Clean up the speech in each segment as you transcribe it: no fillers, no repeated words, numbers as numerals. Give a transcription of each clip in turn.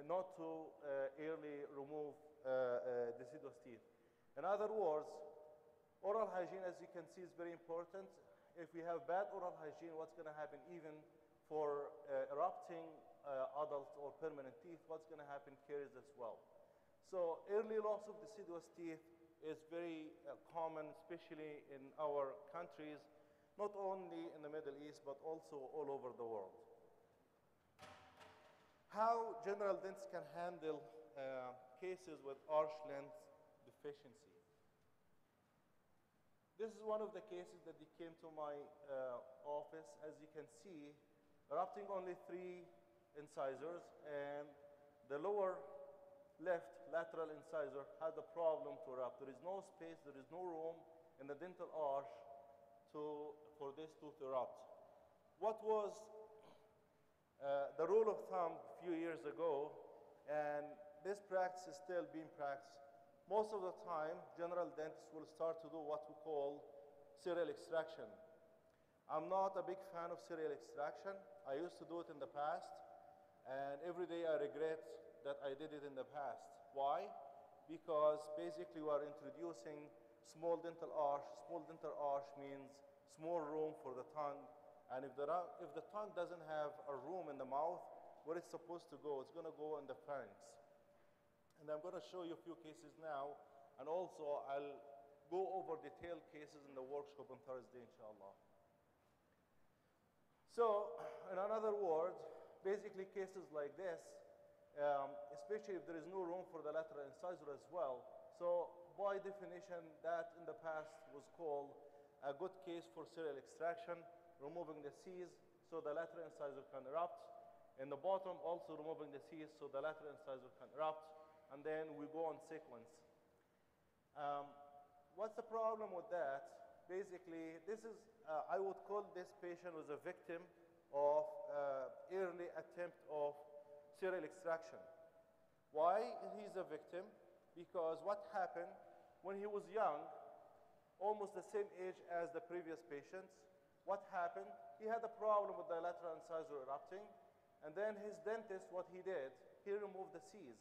not to early remove deciduous teeth. In other words, oral hygiene, as you can see, is very important. If we have bad oral hygiene, what's going to happen even for erupting adult or permanent teeth, what's going to happen caries as well. So early loss of deciduous teeth is very common, especially in our countries, not only in the Middle East, but also all over the world. How general dentists can handle cases with arch length deficiency. This is one of the cases that they came to my office. As you can see, erupting only 3 incisors, and the lower left lateral incisor had a problem to erupt. There is no space, there is no room in the dental arch for this tooth to erupt. What was the rule of thumb a few years ago, and this practice is still being practiced. Most of the time, general dentists will start to do what we call serial extraction. I'm not a big fan of serial extraction. I used to do it in the past, and every day I regret that I did it in the past. Why? Because basically we are introducing small dental arch. Small dental arch means small room for the tongue, and if the tongue doesn't have a room in the mouth where it's supposed to go, it's going to go in the pharynx. And I'm going to show you a few cases now, and also I'll go over detailed cases in the workshop on Thursday, inshallah. So, in another word, basically cases like this, especially if there is no room for the lateral incisor as well. So, by definition, that in the past was called a good case for serial extraction, removing the C's so the lateral incisor can erupt. In the bottom, also removing the C's so the lateral incisor can erupt. And then we go on sequence. What's the problem with that? Basically, this is, I would call this patient was a victim of early attempt of serial extraction. Why he's a victim? Because what happened when he was young, almost the same age as the previous patients, what happened? He had a problem with the lateral incisor erupting, and then his dentist, what he did, he removed the C's.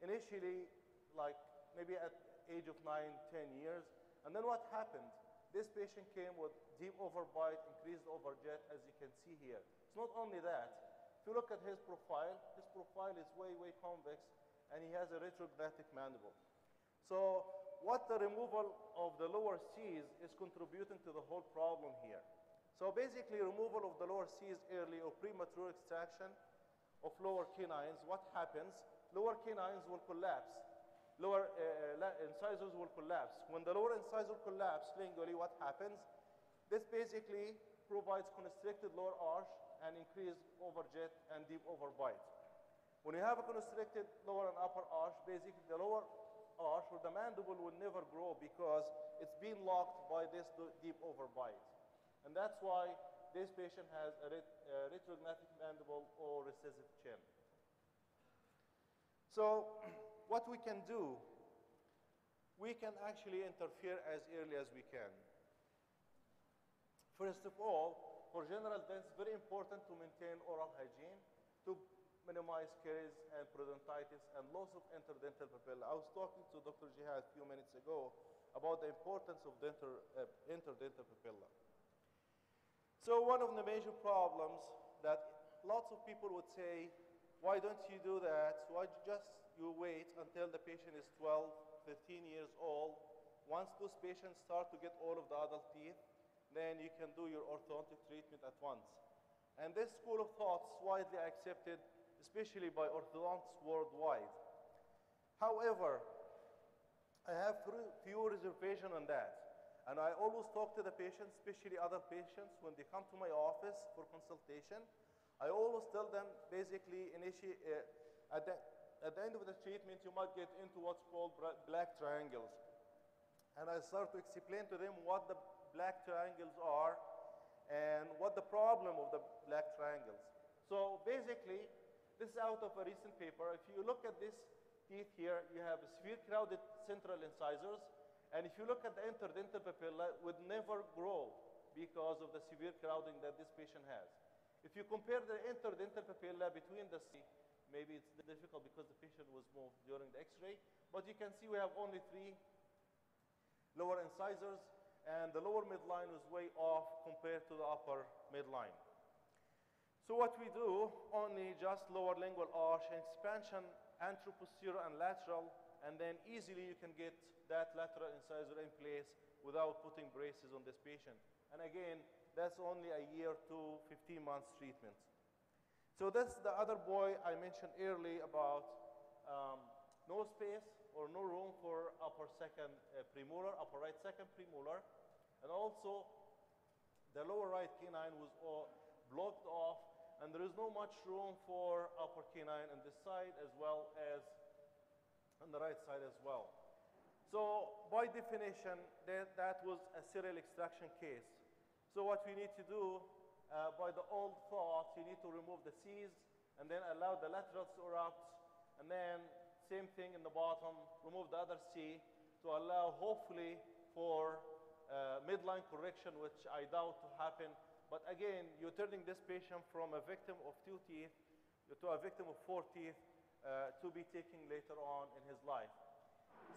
Initially, like maybe at age of 9, 10 years. And then what happened? This patient came with deep overbite, increased overjet, as you can see here. It's not only that. If you look at his profile is way, way convex, and he has a retrographic mandible. So what the removal of the lower C's is contributing to the whole problem here. So basically, removal of the lower C's early or premature extraction of lower canines, what happens? Lower canines will collapse. Lower incisors will collapse. When the lower incisor collapses lingually, what happens? This basically provides constricted lower arch and increased overjet and deep overbite. When you have a constricted lower and upper arch, basically the lower arch or the mandible will never grow because it's being locked by this deep overbite. And that's why this patient has a retrographic mandible or recessive chin. So what we can do, we can actually interfere as early as we can. First of all, for general dentists, it's very important to maintain oral hygiene to minimize caries and periodontitis and loss of interdental papilla. I was talking to Dr. Jihad a few minutes ago about the importance of interdental papilla. So one of the major problems that lots of people would say, why don't you do that? Why just you wait until the patient is 12, 15 years old? Once those patients start to get all of the adult teeth, then you can do your orthodontic treatment at once. And this school of thought is widely accepted, especially by orthodontists worldwide. However, I have few reservations on that. And I always talk to the patients, especially other patients, when they come to my office for consultation. I always tell them, basically, at the end of the treatment, you might get into what's called black triangles. And I start to explain to them what the black triangles are and what the problem of the black triangles. So basically, this is out of a recent paper. If you look at this teeth here, you have severe crowded central incisors. And if you look at the interdental papilla, it would never grow because of the severe crowding that this patient has. If you compare the interdental papilla between the C, Maybe it's difficult because the patient was moved during the X-ray. But you can see we have only 3 lower incisors, and the lower midline was way off compared to the upper midline. So what we do, only just lower lingual arch and expansion anteroposterior and lateral, and then easily you can get that lateral incisor in place without putting braces on this patient. And again, that's only a year to 15 months treatment. So that's the other boy I mentioned earlier about no space or no room for upper second premolar, upper right second premolar. And also, the lower right canine was all blocked off, and there is no much room for upper canine on this side as well as on the right side as well. So by definition, that was a serial extraction case. So what we need to do, by the old thought, you need to remove the C's and then allow the laterals to erupt, and then same thing in the bottom, remove the other C to allow hopefully for midline correction, which I doubt to happen. But again, you're turning this patient from a victim of 2 teeth to a victim of 4 teeth to be taken later on in his life.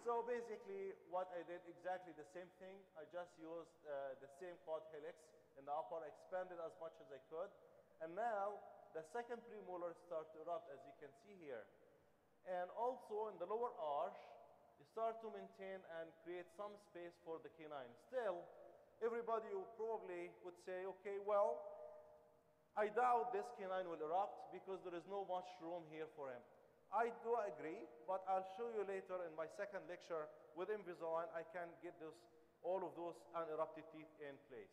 So basically, what I did exactly the same thing. I just used the same quad helix in the upper, expanded as much as I could. And now, the second premolar start to erupt, as you can see here. And also, in the lower arch, you start to maintain and create some space for the canine. Still, everybody probably would say, okay, well, I doubt this canine will erupt because there is no much room here for him. I do agree, but I'll show you later in my second lecture with Invisalign, I can get all of those unerupted teeth in place.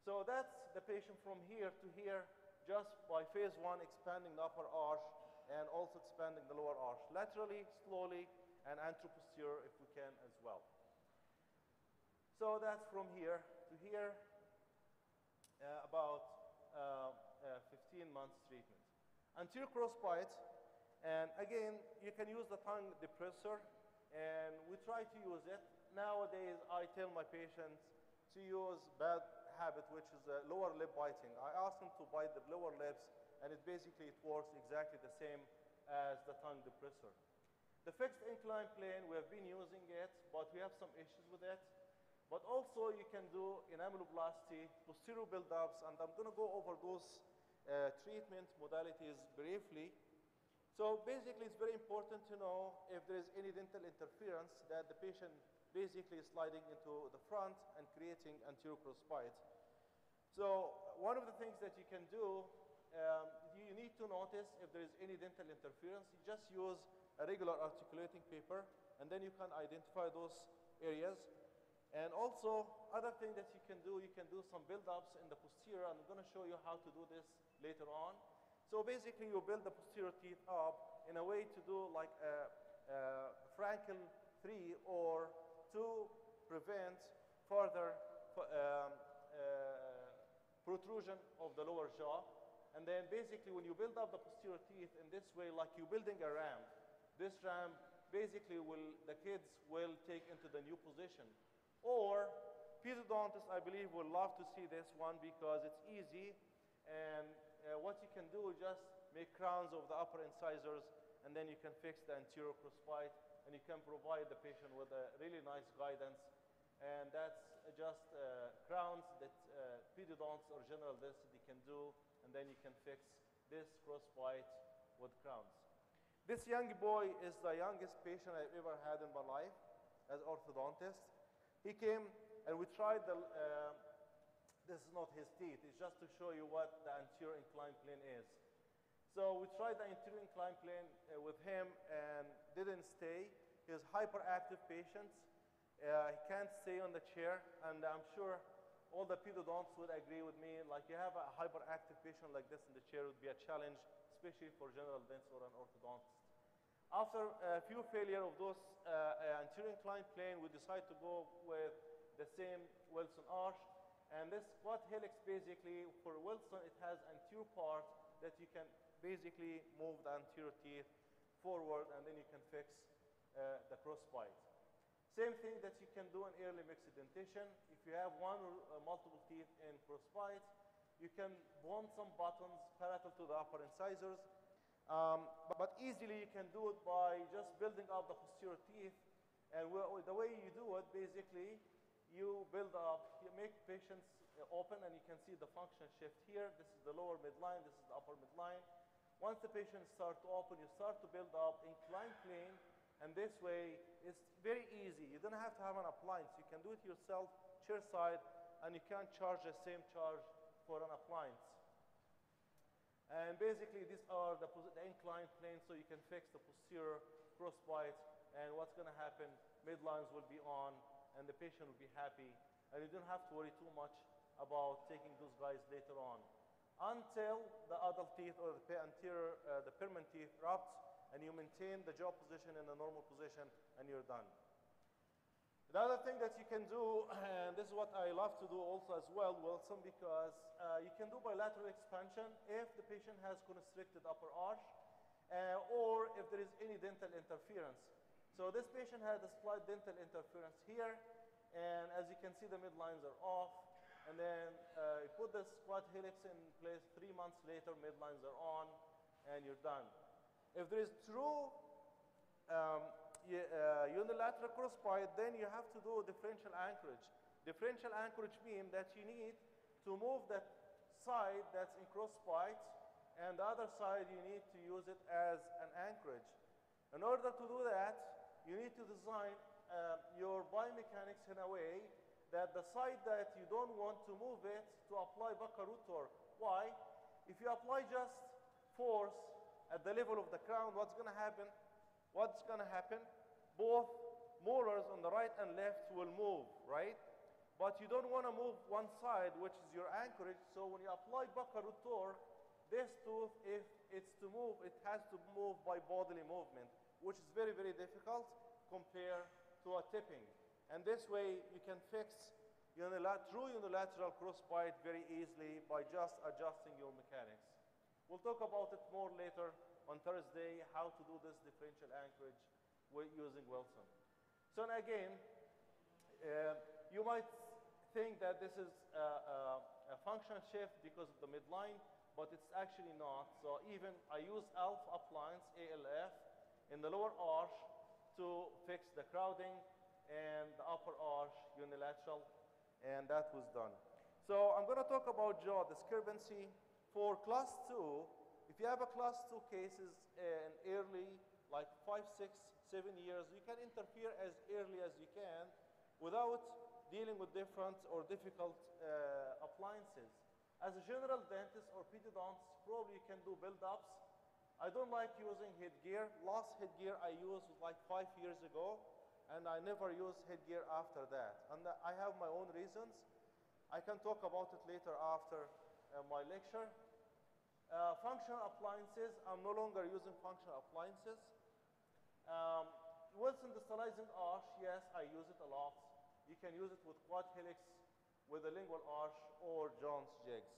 So that's the patient from here to here, just by phase 1, expanding the upper arch and also expanding the lower arch laterally, slowly, and anteroposterior if we can as well. So that's from here to here, about 15 months treatment. Anterior crossbite, and again, you can use the tongue depressor, and we try to use it. Nowadays, I tell my patients to use bad habit, which is lower lip biting. I ask them to bite the lower lips, and it works exactly the same as the tongue depressor. The fixed incline plane, we have been using it, but we have some issues with it. But also, you can do enameloplasty, posterior buildups, and I'm going to go over those treatment modalities briefly. So basically, it's very important to know if there is any dental interference that the patient basically is sliding into the front and creating anterior crossbite. So one of the things that you can do, you need to notice if there is any dental interference. You just use a regular articulating paper, and then you can identify those areas. And also, other thing that you can do some build-ups in the posterior, and I'm going to show you how to do this later on. So basically, you build the posterior teeth up in a way to do like a Frankel 3 or to prevent further protrusion of the lower jaw. And then basically, when you build up the posterior teeth in this way, like you're building a ramp, this ramp basically the kids will take into the new position. Or pedodontists, I believe, will love to see this one because it's easy. And what you can do is just make crowns of the upper incisors, and then you can fix the anterior crossbite, and you can provide the patient with a really nice guidance. And that's just crowns that pedodonts or general dentistry can do, and then you can fix this crossbite with crowns. This young boy is the youngest patient I've ever had in my life as orthodontist. He came and we tried this is not his teeth, it's just to show you what the anterior inclined plane is. So we tried the anterior inclined plane with him and didn't stay. He's hyperactive patient. He can't stay on the chair, and I'm sure all the pedodonts would agree with me, like you have a hyperactive patient like this in the chair would be a challenge, especially for general dentists or an orthodontist. After a few failure of those anterior inclined plane, we decided to go with the same Wilson arch. And this quad helix, basically, for Wilson, it has anterior part that you can basically move the anterior teeth forward, and then you can fix the crossbite. Same thing that you can do in early mixed dentition. If you have one or multiple teeth in crossbite, you can bond some buttons parallel to the upper incisors. But easily you can do it by just building up the posterior teeth. And the way you do it, basically, you build up, you make patients open, and you can see the function shift here. This is the lower midline, this is the upper midline. Once the patients start to open, you start to build up inclined plane, and this way it's very easy. You don't have to have an appliance. You can do it yourself, chair side, and you can charge the same charge for an appliance. And basically, these are the inclined plane, so you can fix the posterior crossbite. And what's going to happen, midlines will be on, and the patient will be happy. And you don't have to worry too much about taking those guys later on, until the adult teeth or the anterior, the permanent teeth erupt, and you maintain the jaw position in a normal position, and you're done. The other thing that you can do, and this is what I love to do also as well, Wilson, because you can do bilateral expansion if the patient has constricted upper arch, or if there is any dental interference. So this patient had a slight dental interference here, and as you can see, the midlines are off. And then you put the squat helix in place. 3 months later, midlines are on, and you're done. If there is true unilateral crossbite, then you have to do differential anchorage. Differential anchorage means that you need to move that side that's in crossbite, and the other side you need to use it as an anchorage. In order to do that, you need to design your biomechanics in a way that the side that you don't want to move it to apply buccal root torque. Why? If you apply just force at the level of the crown, what's going to happen? What's going to happen? Both molars on the right and left will move, right? But you don't want to move one side, which is your anchorage. So when you apply buccal root torque, this tooth, if it's to move, it has to move by bodily movement, which is very, very difficult compared to a tipping. And this way, you can fix true unilateral crossbite very easily by just adjusting your mechanics. We'll talk about it more later on Thursday, how to do this differential anchorage using Wilson. So again, you might think that this is a function shift because of the midline, but it's actually not. So even I use ALF appliance, ALF, in the lower arch to fix the crowding, and the upper arch unilateral, and that was done. So I'm going to talk about jaw discrepancy. For class 2, if you have a class 2 cases in early, like 5, 6, 7 years, you can interfere as early as you can without dealing with different or difficult appliances. As a general dentist or pediodontist, probably you can do build-ups. I don't like using headgear. Last headgear I used was like 5 years ago, and I never used headgear after that. And I have my own reasons. I can talk about it later after my lecture. Functional appliances, I'm no longer using functional appliances. Wilson distalizing arch, yes, I use it a lot. You can use it with quad helix, with a lingual arch, or Jones jigs.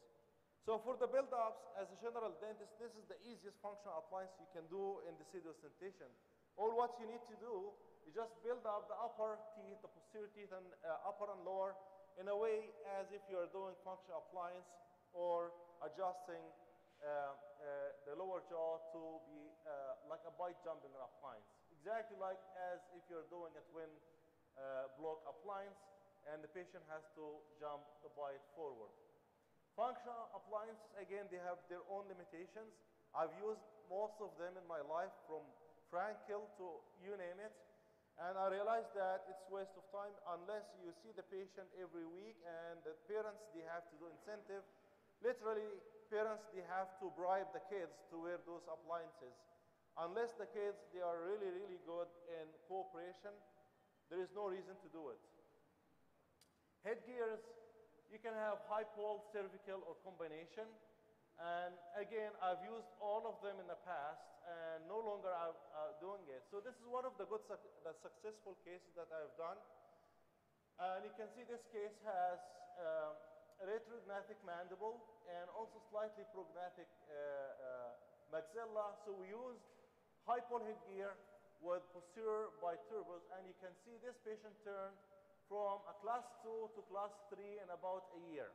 So for the build-ups, as a general dentist, this is the easiest functional appliance you can do in deciduous dentation. All what you need to do, you just build up the upper teeth, the posterior teeth, and upper and lower in a way as if you're doing functional appliance or adjusting the lower jaw to be like a bite jumping appliance. Exactly like as if you're doing a twin block appliance and the patient has to jump the bite forward. Functional appliances, again, they have their own limitations. I've used most of them in my life, from Frankel to you name it. And I realized that it's a waste of time unless you see the patient every week, and the parents, they have to do incentive. Literally, parents, they have to bribe the kids to wear those appliances. Unless the kids, they are really, really good in cooperation, there is no reason to do it. Headgears, you can have high pole, cervical, or combination. And again, I've used all of them in the past, and no longer I'm doing it. So this is one of the successful cases that I've done. And you can see this case has retrognatic mandible and also slightly prognatic maxilla. So we used high pole headgear with posterior biturbous, and you can see this patient turned from a class 2 to class 3 in about a year.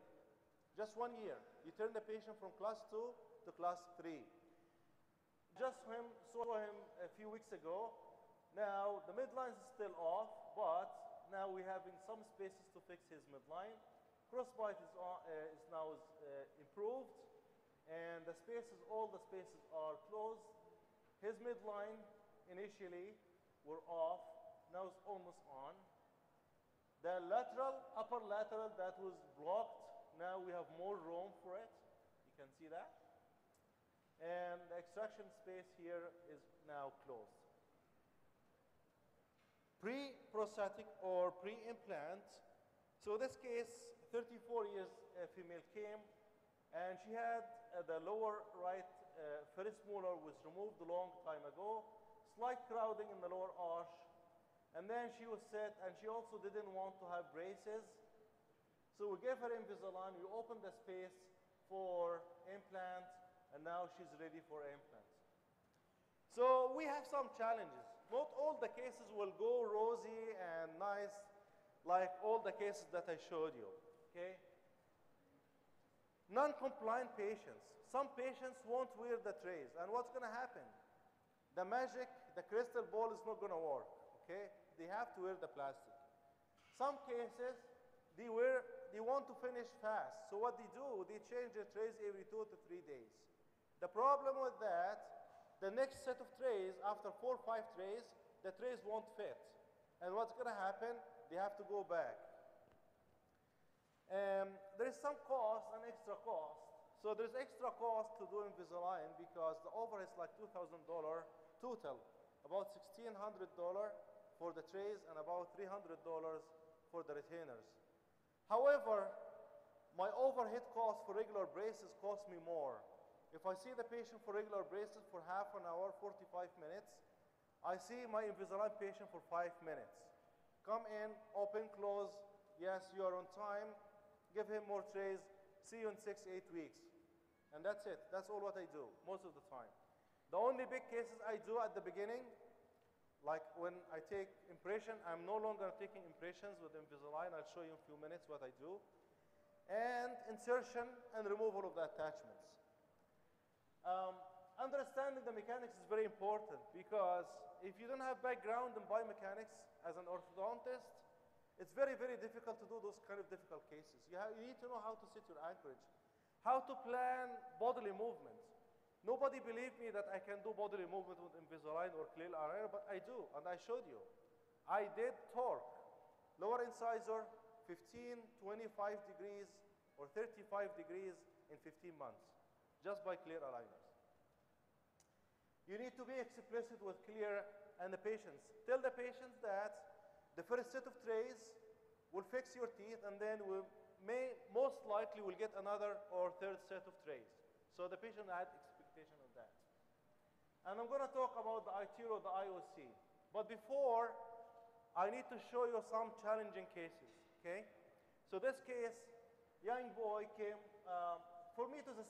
Just 1 year. You turn the patient from class 2 to class 3. just saw him a few weeks ago. Now, the midline is still off, but now we're having some spaces to fix his midline. Crossbite is now improved, and the spaces, all the spaces are closed. His midline initially were off, now it's almost on. The lateral, upper lateral that was blocked, now we have more room for it. You can see that. And the extraction space here is now closed. Pre-prosthetic or pre-implant. So this case, 34 years female came, and she had the lower right first molar was removed a long time ago, slight crowding in the lower arch, and then she was set, and she also didn't want to have braces. So we gave her Invisalign, we opened the space for implant, and now she's ready for implant. So we have some challenges. Not all the cases will go rosy and nice like all the cases that I showed you, okay? Non-compliant patients. Some patients won't wear the trays, and what's gonna happen? The magic, the crystal ball is not gonna work, okay? They have to wear the plastic. Some cases, they want to finish fast, so what they do, they change their trays every 2 to 3 days. The problem with that, the next set of trays, after 4 or 5 trays, the trays won't fit. And what's gonna happen? They have to go back. There is some cost, an extra cost. So there's extra cost to do Invisalign because the overhead is like $2,000 total, about $1,600 for the trays and about $300 for the retainers. However, my overhead cost for regular braces cost me more. If I see the patient for regular braces for half an hour, 45 minutes, I see my Invisalign patient for 5 minutes. Come in, open, close, yes, you are on time, give him more trays, see you in 6, 8 weeks. And that's it, that's all what I do, most of the time. The only big cases I do at the beginning, like when I take impression, I'm no longer taking impressions with Invisalign, I'll show you in a few minutes what I do. And insertion and removal of the attachments. Understanding the mechanics is very important because if you don't have background in biomechanics as an orthodontist, it's very, very difficult to do those kind of difficult cases. You need to know how to set your anchorage, how to plan bodily movement. Nobody believed me that I can do bodily movement with Invisalign or clear aligner, but I do, and I showed you. I did torque, lower incisor, 15, 25 degrees, or 35 degrees in 15 months, just by clear aligners. You need to be explicit with clear and the patients. Tell the patients that the first set of trays will fix your teeth, and then we most likely will get another or third set of trays. So the patient had expectation of that. And I'm going to talk about the ITR or the IOC. But before, I need to show you some challenging cases, okay? So this case, young boy came, for me it was a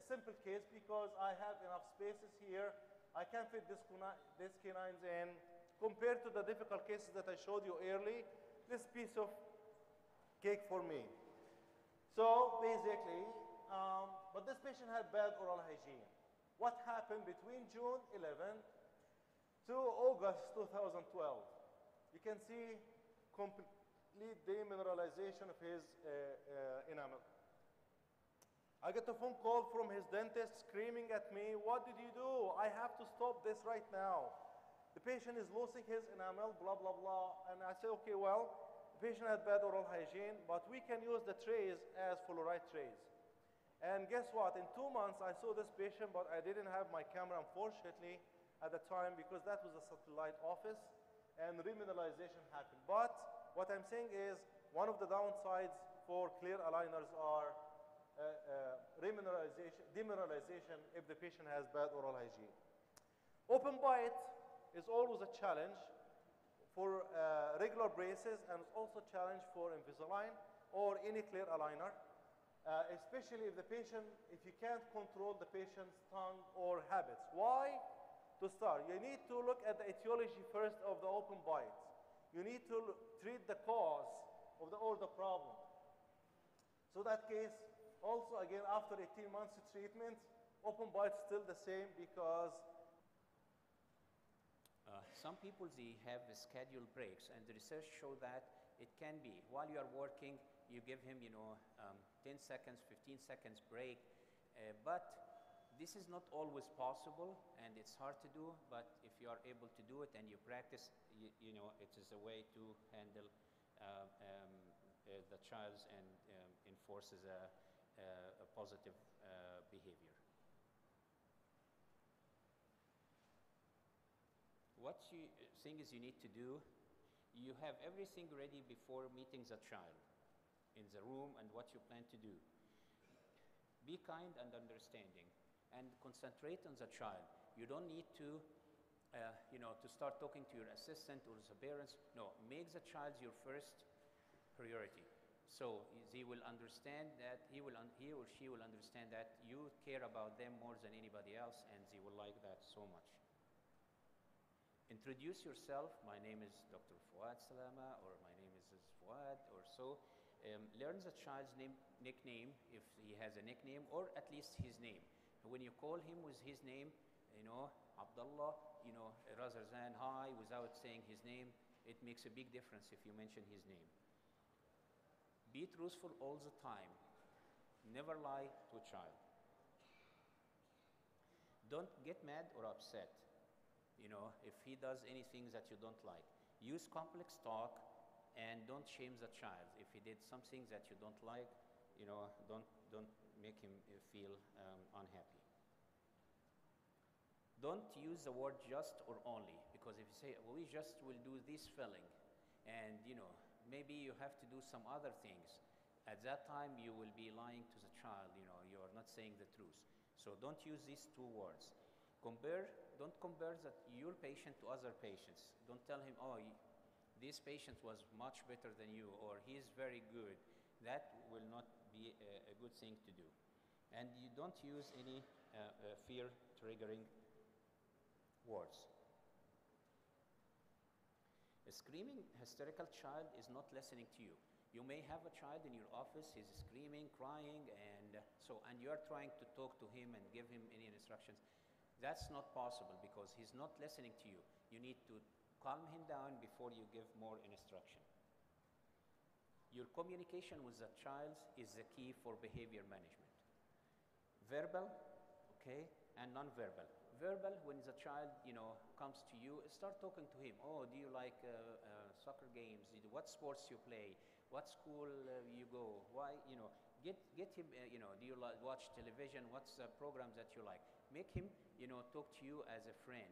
simple case because I have enough spaces here. I can fit these canines in. Compared to the difficult cases that I showed you early, this piece of cake for me. So basically, but this patient had bad oral hygiene. What happened between June 11 to August 2012? You can see complete demineralization of his enamel. I get a phone call from his dentist screaming at me, "What did you do? I have to stop this right now. The patient is losing his enamel, blah, blah, blah." And I said, okay, well, the patient had bad oral hygiene, but we can use the trays as fluoride trays. And guess what? In 2 months, I saw this patient, but I didn't have my camera, unfortunately, at the time, because that was a satellite office, and remineralization happened. But what I'm saying is, one of the downsides for clear aligners are demineralization if the patient has bad oral hygiene. Open bite is always a challenge for regular braces, and it's also a challenge for Invisalign or any clear aligner, especially if the patient, if you can't control the patient's tongue or habits. Why? To start, you need to look at the etiology first of the open bite. You need to treat the cause of the problem. So that case, also again, after 18 months of treatment, open bite is still the same because some people, they have scheduled breaks, and the research show that it can be. While you are working, you give him, 10 seconds, 15 seconds break, but this is not always possible, and it's hard to do, but if you are able to do it and you practice, it is a way to handle the child and enforces a positive behavior. What thing is you need to do, you have everything ready before meeting the child in the room and what you plan to do. Be kind and understanding and concentrate on the child. You don't need to, to start talking to your assistant or the parents. No, make the child your first priority. So they will understand that, he or she will understand that you care about them more than anybody else, and they will like that so much. Introduce yourself. My name is Dr. Fuad Salama, or my name is Fuad, or so. Learn the child's nickname, if he has a nickname, or at least his name. When you call him with his name, Abdullah, rather than hi without saying his name, it makes a big difference if you mention his name. Be truthful all the time. Never lie to a child. Don't get mad or upset, if he does anything that you don't like. Use complex talk and don't shame the child. If he did something that you don't like, don't make him feel unhappy. Don't use the word just or only, because if you say, well, we just will do this filling, and maybe you have to do some other things, at that time you will be lying to the child, you are not saying the truth. So don't use these two words. Don't compare your patient to other patients. Don't tell him, oh, this patient was much better than you, or he is very good. That will not be a good thing to do. And you don't use any fear-triggering words. A screaming, hysterical child is not listening to you. You may have a child in your office, he's screaming, crying, and you are trying to talk to him and give him any instructions. That's not possible because he's not listening to you. You need to calm him down before you give more instruction. Your communication with the child is the key for behavior management. Verbal, okay, and non-verbal. Verbal, when the child, comes to you, start talking to him. Oh, do you like soccer games? What sports you play? What school you go? Why, get him, do you watch television? What's the programs that you like? Make him, talk to you as a friend.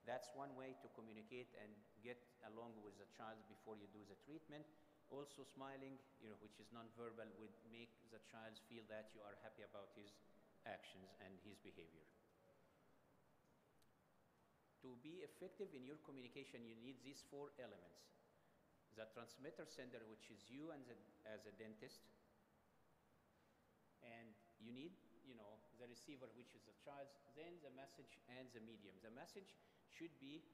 That's one way to communicate and get along with the child before you do the treatment. Also smiling, which is nonverbal, would make the child feel that you are happy about his actions and his behavior. To be effective in your communication, you need these 4 elements. The transmitter sender, which is you and as a dentist. And you need, the receiver, which is the child, then the message and the medium. The message should be,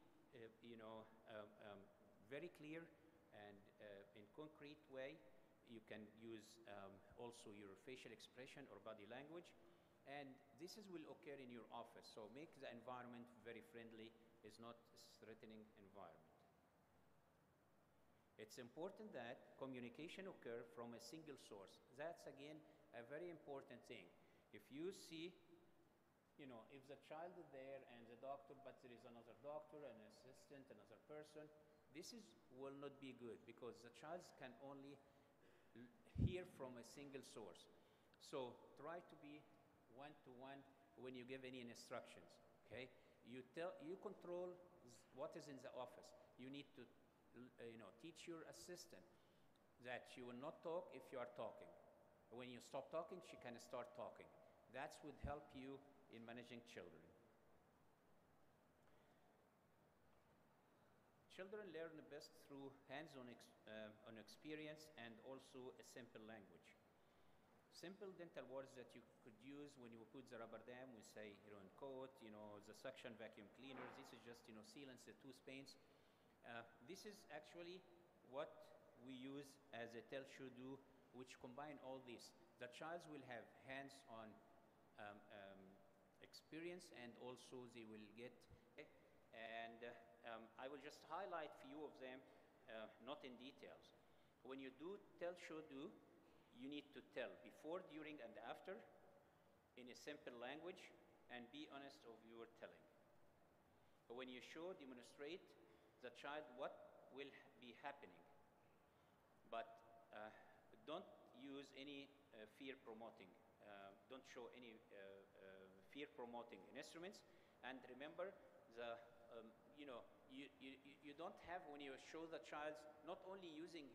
very clear and in concrete way. You can use also your facial expression or body language. And this will occur in your office. So make the environment very friendly. It's not a threatening environment. It's important that communication occur from a single source. That's, again, a very important thing. If you see, if the child is there and the doctor, but there is another doctor, an assistant, another person, this will not be good because the child can only hear from a single source. So try to be one-to-one when you give any instructions, okay? You control what is in the office. You need to, teach your assistant that she will not talk if you are talking. When you stop talking, she can start talking. That would help you in managing children. Children learn best through hands-on experience and also a simple language. Simple dental words that you could use when you put the rubber dam, we say, coat, the suction vacuum cleaner. This is just, sealants, the tooth paints. This is actually what we use as a tell should do, which combine all this. The child will have hands-on experience, and also they will get, and I will just highlight few of them, not in details. When you do tell, show, do, you need to tell before, during, and after in a simple language, and be honest of your telling. When you show, demonstrate the child what will be happening, but don't use any fear promoting. Don't show any fear promoting in instruments. And remember, the you don't have, when you show the child, not only using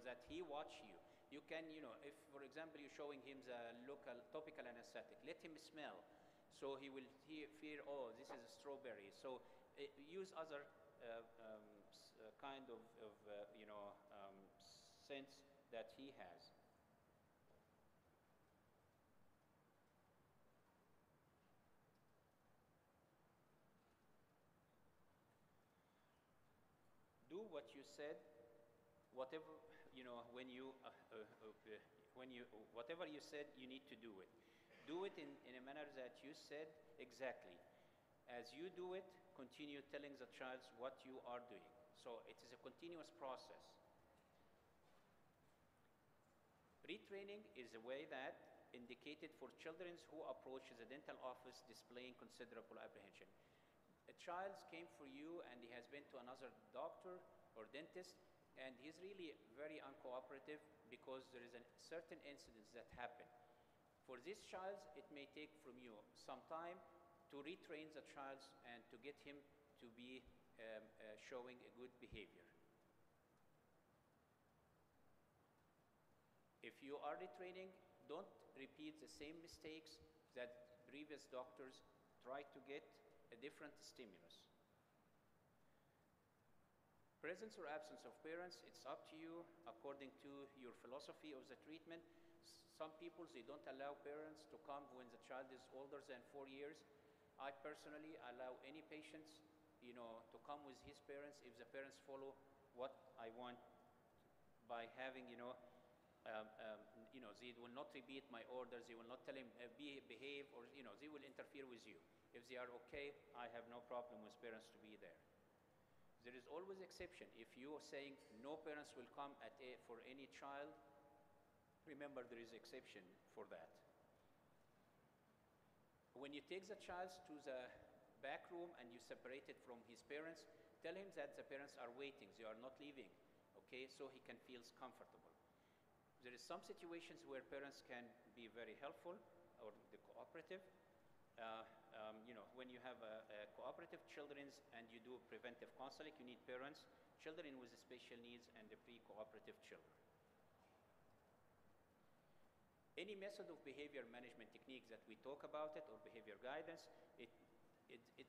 that he watch you. You can, if for example you're showing him the local topical anesthetic, let him smell, so he will fear, oh, this is a strawberry. So use other kind of sense that he has. Do what you said, whatever whatever you said, you need to do it. Do it in a manner that you said exactly. As you do it, continue telling the child what you are doing. So it is a continuous process. Retraining is a way that indicated for children who approach the dental office displaying considerable apprehension. A child came for you and he has been to another doctor or dentist, and he's really very uncooperative because there is a certain incidents that happen. For this child, it may take from you some time to retrain the child and to get him to be showing a good behavior. If you are retraining, don't repeat the same mistakes that previous doctors try to get a different stimulus. Presence or absence of parents, it's up to you according to your philosophy of the treatment. Some people, they don't allow parents to come when the child is older than 4 years. I personally allow any patients, to come with his parents if the parents follow what I want by having, they will not repeat my orders, they will not tell him behave, or they will interfere with you. If they are okay, I have no problem with parents to be there. There is always exception. If you are saying no parents will come for any child, remember there is exception for that. When you take the child to the back room and you separate it from his parents, tell him that the parents are waiting, they are not leaving, okay, so he can feel comfortable. There is some situations where parents can be very helpful or the cooperative. When you have a cooperative children and you do preventive counseling, you need parents, children with special needs, and the pre-cooperative children. Any method of behavior management techniques that we talk about it, or behavior guidance, it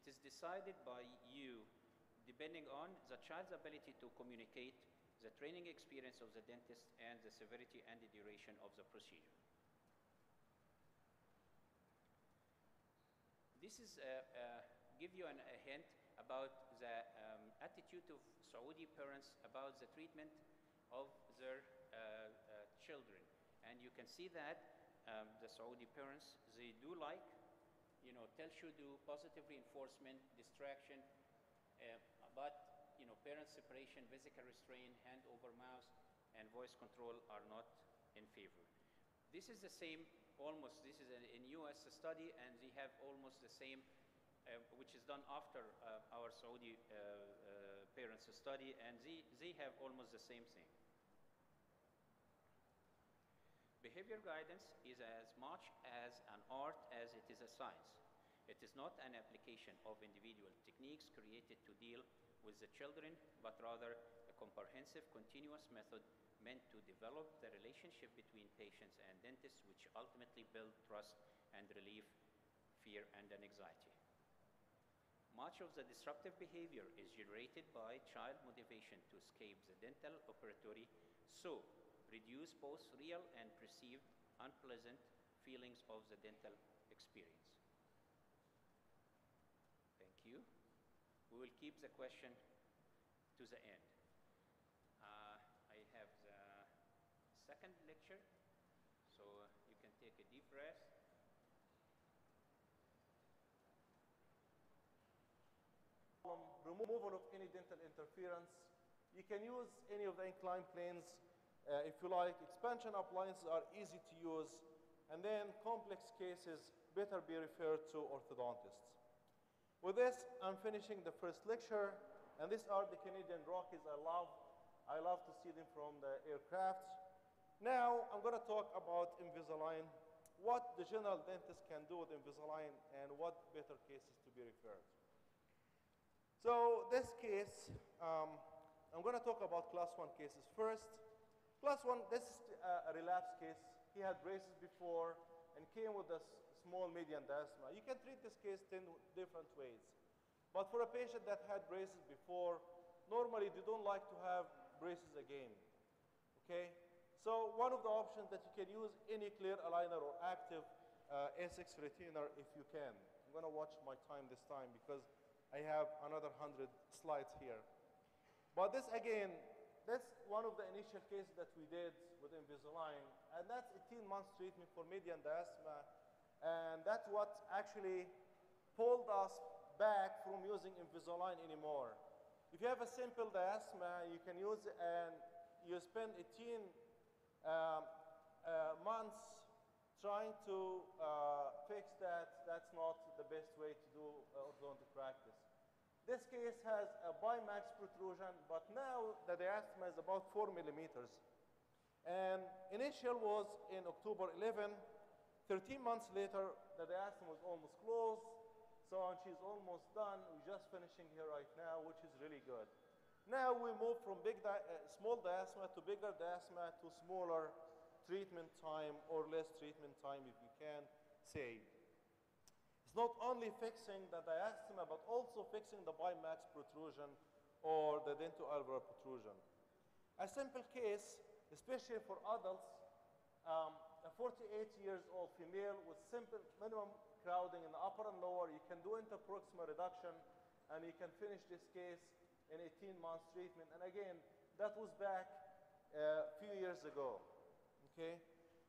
is decided by you depending on the child's ability to communicate, the training experience of the dentist, and the severity and the duration of the procedure. This is give you a hint about the attitude of Saudi parents about the treatment of their children. And you can see that the Saudi parents, they do like, tell, should do, positive reinforcement, distraction, but parent separation, physical restraint, hand over mouth, and voice control are not in favor. This is the same, almost, this is in US study, and they have almost the same, which is done after our Saudi parents study, and they have almost the same thing. Behavior guidance is as much as an art as it is a science. It is not an application of individual techniques created to deal with the children, but rather a comprehensive, continuous method meant to develop the relationship between patients and dentists, which ultimately build trust and relieve fear and anxiety. Much of the disruptive behavior is generated by child motivation to escape the dental operatory, so reduce both real and perceived unpleasant feelings of the dental experience. Thank you. We will keep the question to the end. I have the second lecture, so you can take a deep breath. removal of any dental interference. You can use any of the inclined planes if you like. Expansion appliances are easy to use. And then complex cases better be referred to orthodontists. With this, I'm finishing the first lecture. And these are the Canadian Rockies I love to see them from the aircraft. Now, I'm going to talk about Invisalign, what the general dentist can do with Invisalign, and what better cases to be referred. So this case, I'm going to talk about class 1 cases first. Class 1, this is a relapse case. He had braces before and came with a small median diastema. You can treat this case 10 different ways. But for a patient that had braces before, normally they don't like to have braces again. Okay? So one of the options that you can use any clear aligner or active A6 retainer if you can. I'm going to watch my time this time because I have another 100 slides here. But this again, that's one of the initial cases that we did with Invisalign, and that's 18 months treatment for median diastema, and that's what actually pulled us back from using Invisalign anymore. If you have a simple diastema, you can use it, and you spend 18 months trying to fix that. That's not the best way to do orthodontic practice. This case has a bimax protrusion, but now the diastema is about 4 millimeters. And initial was in October 11. 13 months later, the diastema was almost closed. So she's almost done. We're just finishing here right now, which is really good. Now we move from small diastema to bigger diastema to smaller treatment time or less treatment time, if you can say. It's not only fixing the diastema, but also fixing the bimax protrusion or the dentoalveolar protrusion. A simple case, especially for adults, a 48-year-old female with simple minimum crowding in the upper and lower. You can do interproximal reduction, and you can finish this case in 18 months treatment. And again, that was back a few years ago. Okay?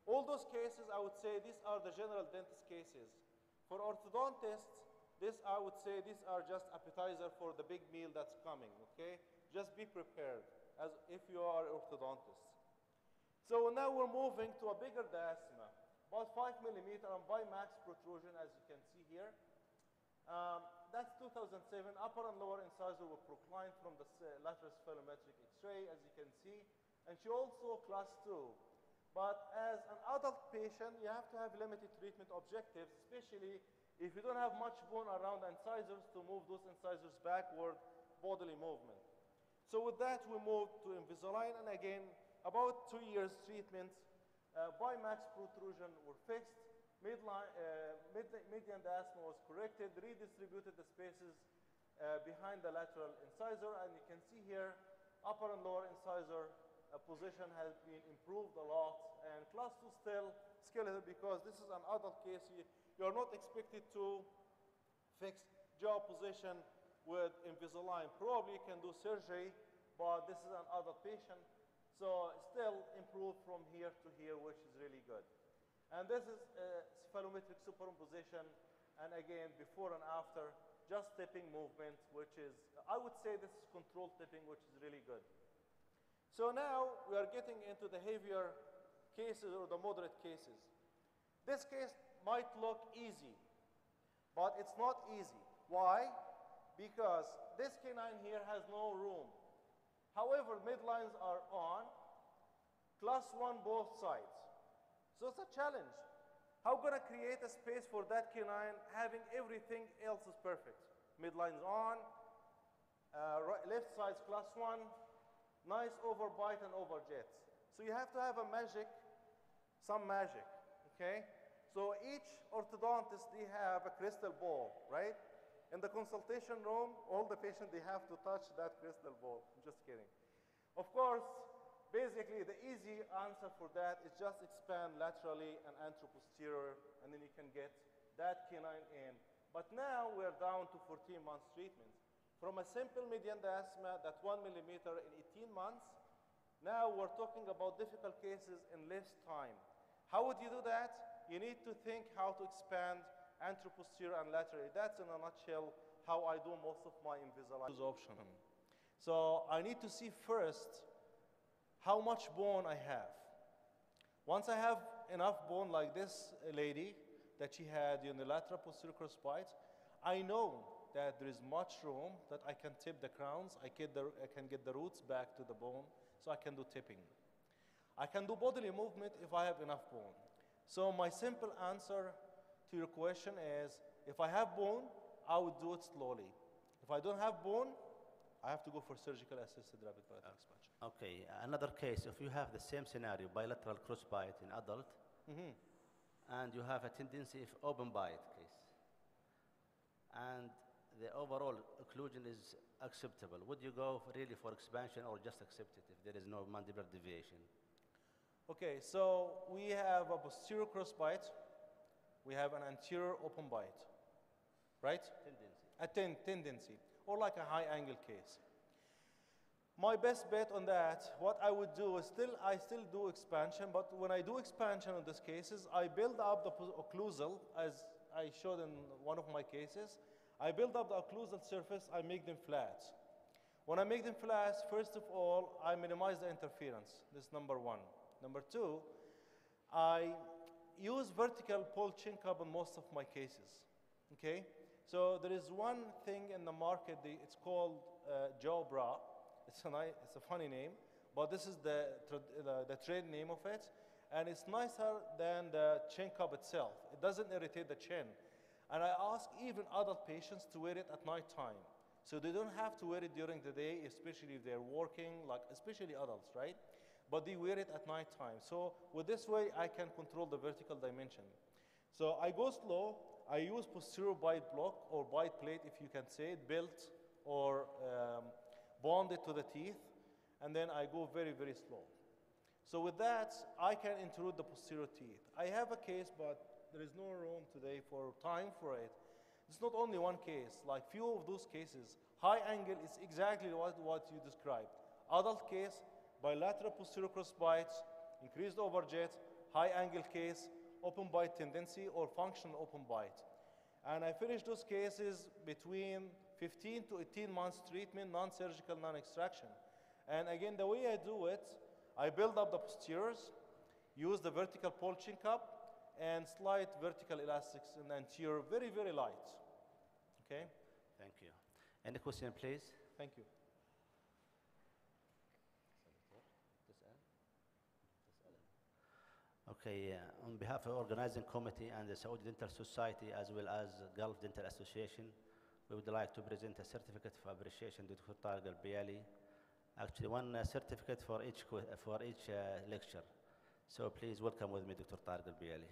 All those cases, I would say, these are the general dentist cases. For orthodontists, I would say these are just appetizer for the big meal that's coming. Okay? Just be prepared as if you are orthodontists. So now we're moving to a bigger diastema, about 5 millimeter and bimax protrusion, as you can see here. That's 2007. Upper and lower incisor were proclined from the lateral sphenometric X-ray, as you can see. And she also class 2. But as an adult patient, you have to have limited treatment objectives, especially if you don't have much bone around the incisors to move those incisors backward, bodily movement. So with that, we moved to Invisalign, and again, about 2 years treatment. Bimax protrusion were fixed. Median diastema was corrected, redistributed the spaces behind the lateral incisor, and you can see here, upper and lower incisor position has been improved a lot, and class 2 still skeletal because this is an adult case. You are not expected to fix jaw position with Invisalign. Probably you can do surgery, but this is an adult patient, so still improved from here to here, which is really good. And this is sphenometric superimposition, and again, before and after, just tipping movement, which is, I would say this is controlled tipping, which is really good. So now we are getting into the heavier cases or the moderate cases. This case might look easy, but it's not easy. Why? Because this canine here has no room. However, midlines are on, class 1 both sides. So it's a challenge. How going to create a space for that canine having everything else is perfect? Midlines on, left side's class 1, nice overbite and overjets. So you have to have some magic, okay? So each orthodontist, they have a crystal ball, right? In the consultation room, all the patients, they have to touch that crystal ball. I'm just kidding. Of course, basically, the easy answer for that is just expand laterally and anteroposterior, and then you can get that canine in. But now we're down to 14 months treatment. From a simple median diastema, that 1 millimeter in 18 months, now we're talking about difficult cases in less time. How would you do that? You need to think how to expand anteroposterior and laterally. That's in a nutshell how I do most of my Invisalign option. So I need to see first how much bone I have. Once I have enough bone like this lady, that she had unilateral posterior crossbite, I know that there is much room that I can tip the crowns, I can get the roots back to the bone, so I can do tipping. I can do bodily movement if I have enough bone. So my simple answer to your question is, if I have bone, I would do it slowly. If I don't have bone, I have to go for surgical assisted rapid palatal expansion. Okay, another case, if you have the same scenario, bilateral crossbite in adult, and you have a tendency of open bite case, and the overall occlusion is acceptable, would you go really for expansion or just accept it if there is no mandibular deviation? Okay, so we have a posterior crossbite, we have an anterior open bite, right? Tendency. A tendency, or like a high angle case. My best bet on that, what I would do is I still do expansion, but when I do expansion in these cases, I build up the occlusal, as I showed in one of my cases. I build up the occlusal surface, I make them flat. When I make them flat, first of all, I minimize the interference. This is number one. Number two, I use vertical pole chin cup in most of my cases, okay? So there is one thing in the market, it's called jaw bra. It's a funny name, but this is the trade name of it, and it's nicer than the chin cup itself. It doesn't irritate the chin. And I ask even adult patients to wear it at night time. So they don't have to wear it during the day, especially if they're working, like especially adults, right? But they wear it at night time. So with this way, I can control the vertical dimension. So I go slow. I use posterior bite block or bite plate, if you can say it, built or bonded to the teeth, and then I go very, very slow. So with that, I can intrude the posterior teeth. I have a case, but there is no room today for time for it. It's not only one case, like few of those cases. High angle is exactly what you described. Adult case, bilateral posterior crossbites, increased overjet, high angle case, open bite tendency, or functional open bite. And I finish those cases between 15 to 18 months treatment, non-surgical, non-extraction. And again, the way I do it, I build up the posteriors, use the vertical pole chin cup, and slight vertical elastics in the anterior, very, very light. Okay? Thank you. Any question, please? Thank you. Okay, on behalf of the organizing committee and the Saudi Dental Society, as well as Gulf Dental Association, we would like to present a certificate of appreciation to Dr. Tariq Al-Biyali. Actually, one certificate for each lecture. So please welcome with me Dr. Tariq Al-Biyali.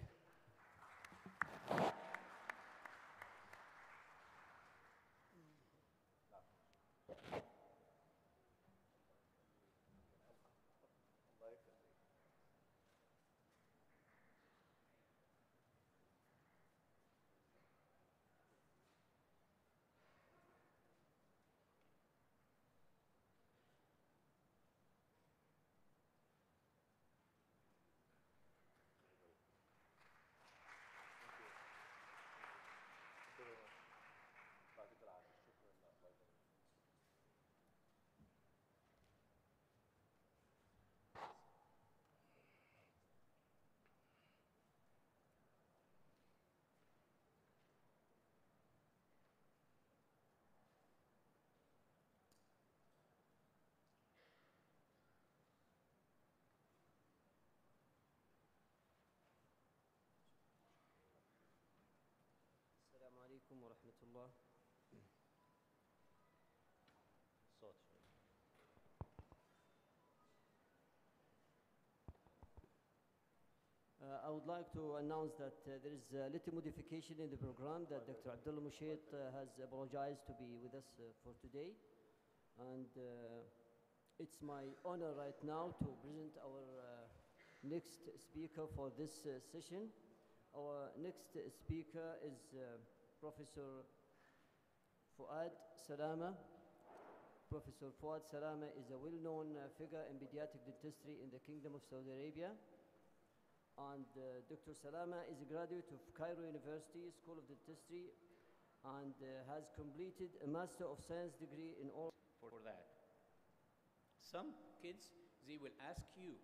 السلام عليكم ورحمة الله. I would like to announce that there is a little modification in the program that Dr. Abdullah Mushet has apologized to be with us for today. And it's my honor right now to present our next speaker for this session. Our next speaker is Professor Fuad Salama. Professor Fuad Salama is a well-known figure in pediatric dentistry in the Kingdom of Saudi Arabia. And Dr. Salama is a graduate of Cairo University School of Dentistry and has completed a Master of Science degree in oral. For that. Some kids, they will ask you,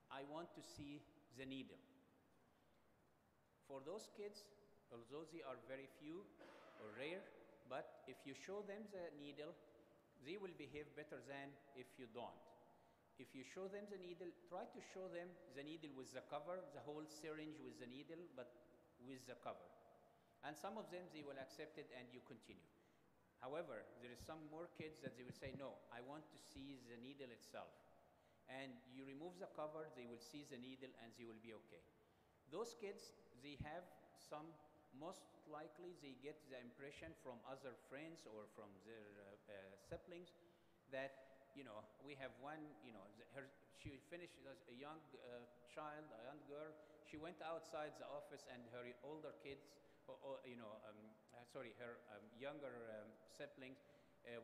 I want to see the needle. For those kids, although they are very few or rare, but if you show them the needle, they will behave better than if you don't. If you show them the needle, try to show them the needle with the cover, the whole syringe with the needle, but with the cover. And some of them, they will accept it and you continue. However, there is some more kids that they will say, no, I want to see the needle itself. And you remove the cover, they will see the needle and they will be okay. Those kids, they have some, most likely they get the impression from other friends or from their siblings that, you know, we have one, you know, she finished as a young child, a young girl. She went outside the office and her older kids, her younger siblings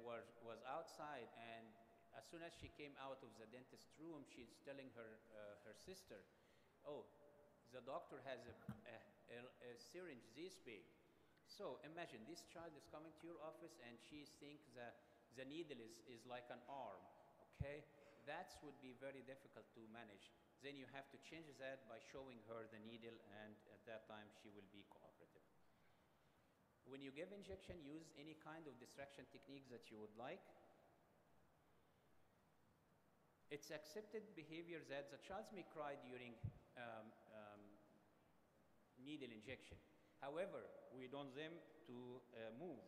was outside, and as soon as she came out of the dentist room, she's telling her sister, oh, the doctor has a syringe this big. So imagine this child is coming to your office and she thinks that the needle is like an arm, okay? That would be very difficult to manage. Then you have to change that by showing her the needle, and at that time she will be cooperative. When you give injection, use any kind of distraction techniques that you would like. It's accepted behavior that the child may cry during needle injection. However, we don't want them to move.